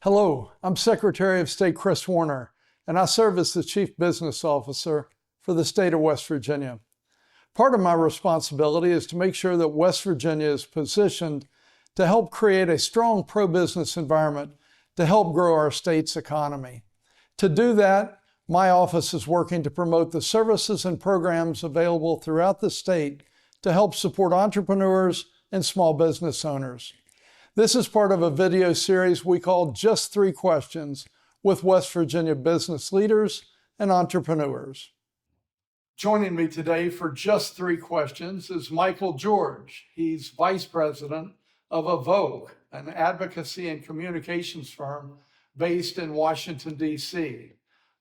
Hello, I'm Secretary of State Kris Warner, and I serve as the Chief Business Officer for the state of West Virginia. Part of my responsibility is to make sure that West Virginia is positioned to help create a strong pro-business environment to help grow our state's economy. To do that, my office is working to promote the services and programs available throughout the state to help support entrepreneurs and small business owners. This is part of a video series we call Just 3 Questions with West Virginia business leaders and entrepreneurs. Joining me today for Just 3 Questions is Michael George. He's Vice President of Avoq, an advocacy and communications firm based in Washington, D.C.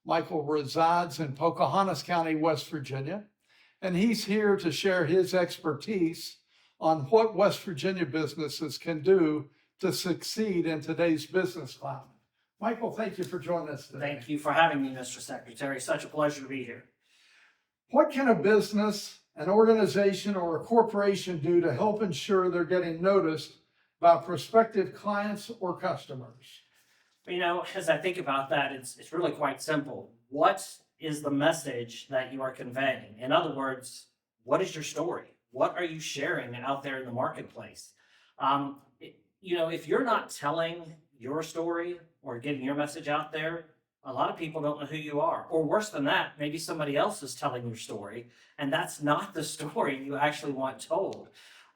Michael resides in Pocahontas County, West Virginia, and he's here to share his expertise on what West Virginia businesses can do to succeed in today's business climate. Michael, thank you for joining us today. Thank you for having me, Mr. Secretary. Such a pleasure to be here. What can a business, an organization, or a corporation do to help ensure they're getting noticed by prospective clients or customers? You know, as I think about that, it's really quite simple. What is the message that you are conveying? In other words, what is your story? What are you sharing out there in the marketplace? If you're not telling your story or getting your message out there, a lot of people don't know who you are. Or worse than that, maybe somebody else is telling your story, and that's not the story you actually want told.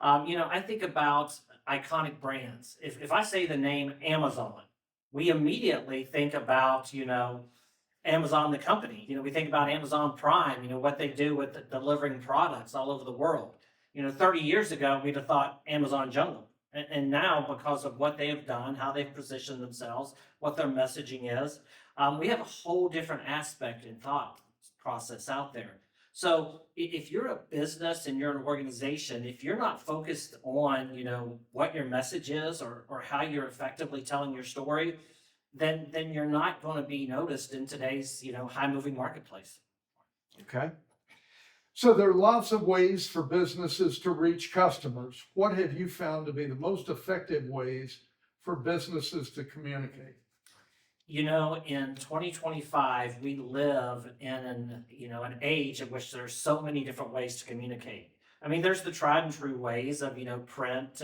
I think about iconic brands. If I say the name Amazon, we immediately think about, Amazon, the company. We think about Amazon Prime, what they do with delivering products all over the world. 30 years ago, we'd have thought Amazon Jungle. And now, because of what they have done, how they've positioned themselves, what their messaging is, we have a whole different aspect and thought process out there. So if you're a business and you're an organization, if you're not focused on, what your message is or how you're effectively telling your story, then you're not going to be noticed in today's, high-moving marketplace. Okay. So there are lots of ways for businesses to reach customers. What have you found to be the most effective ways for businesses to communicate? In 2025, we live in an age in which there's so many different ways to communicate. I mean, there's the tried and true ways of, print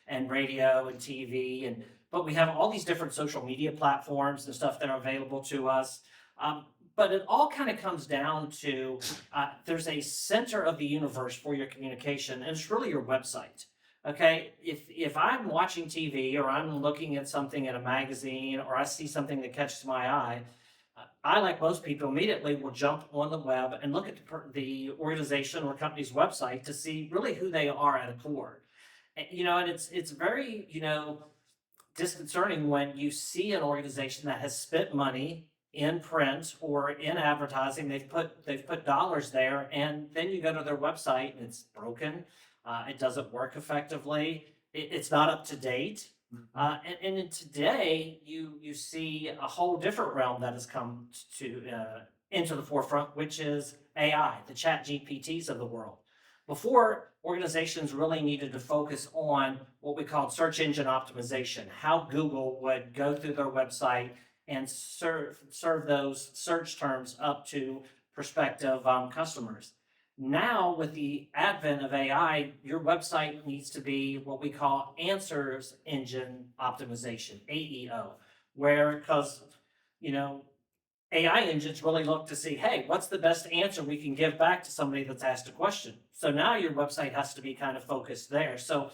and radio and TV, but we have all these different social media platforms and stuff that are available to us. But it all kind of comes down to there's a center of the universe for your communication, and it's really your website. Okay, if I'm watching TV or I'm looking at something in a magazine or I see something that catches my eye, I, like most people, immediately will jump on the web and look at the organization or company's website to see really who they are at a core. And it's very disconcerting when you see an organization that has spent money in print or in advertising. They've put dollars there, and then you go to their website and it's broken. It doesn't work effectively. It's not up to date. And today you see a whole different realm that has come into the forefront, which is AI, the chat GPTs of the world. Before, organizations really needed to focus on what we called search engine optimization, how Google would go through their website and serve those search terms up to prospective customers. Now, with the advent of AI, your website needs to be what we call answers engine optimization, AEO, because AI engines really look to see, hey, what's the best answer we can give back to somebody that's asked a question? So now your website has to be kind of focused there. So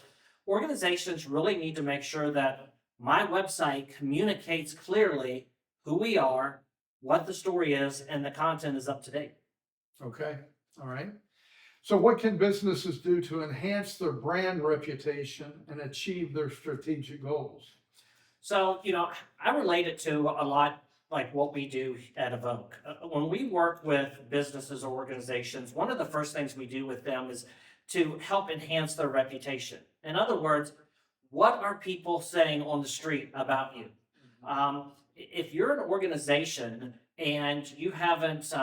organizations really need to make sure that my website communicates clearly who we are, what the story is, and the content is up to date. Okay, all right. So what can businesses do to enhance their brand reputation and achieve their strategic goals? So, I relate it to a lot like what we do at Avoq. When we work with businesses or organizations, one of the first things we do with them is to help enhance their reputation. In other words, what are people saying on the street about you? If you're an organization and you haven't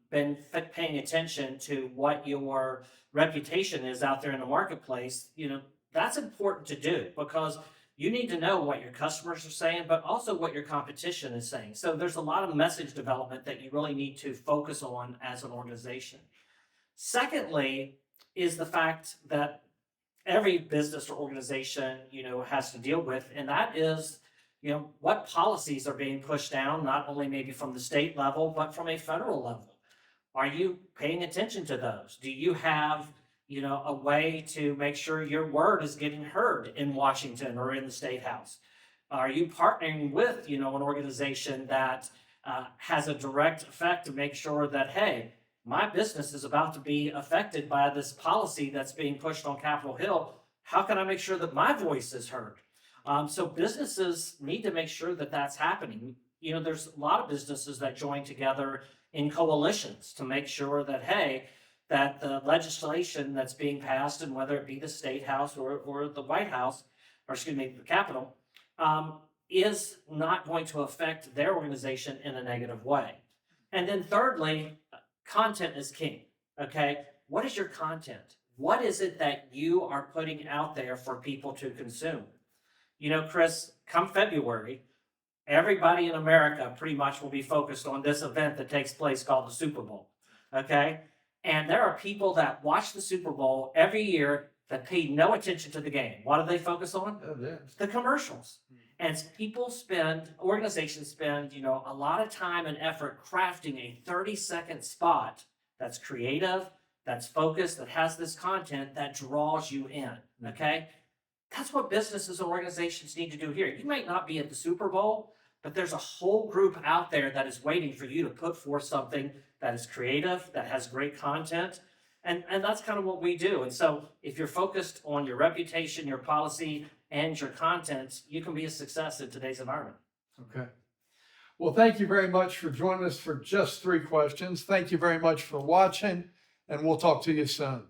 been paying attention to what your reputation is out there in the marketplace, that's important to do, because you need to know what your customers are saying, but also what your competition is saying. So there's a lot of message development that you really need to focus on as an organization. Secondly, is the fact that every business or organization, has to deal with, and that is, what policies are being pushed down, not only maybe from the state level, but from a federal level. Are you paying attention to those? Do you have, a way to make sure your word is getting heard in Washington or in the State House? Are you partnering with, an organization that has a direct effect to make sure that, hey, my business is about to be affected by this policy that's being pushed on Capitol Hill. How can I make sure that my voice is heard? So businesses need to make sure that that's happening. There's a lot of businesses that join together in coalitions to make sure that, hey, that the legislation that's being passed, and whether it be the State House or the White House, or excuse me, the Capitol, is not going to affect their organization in a negative way. And then thirdly, content is king, okay? What is your content? What is it that you are putting out there for people to consume? Kris, come February, everybody in America pretty much will be focused on this event that takes place called the Super Bowl, okay? And there are people that watch the Super Bowl every year that pay no attention to the game. What do they focus on? The commercials. And organizations spend, a lot of time and effort crafting a 30-second spot that's creative, that's focused, that has this content that draws you in, okay? That's what businesses and organizations need to do here. You might not be at the Super Bowl, but there's a whole group out there that is waiting for you to put forth something that is creative, that has great content, and that's kind of what we do. And so if you're focused on your reputation, your policy, and your content, you can be a success in today's environment. Okay. Well, thank you very much for joining us for just 3 questions. Thank you very much for watching, and we'll talk to you soon.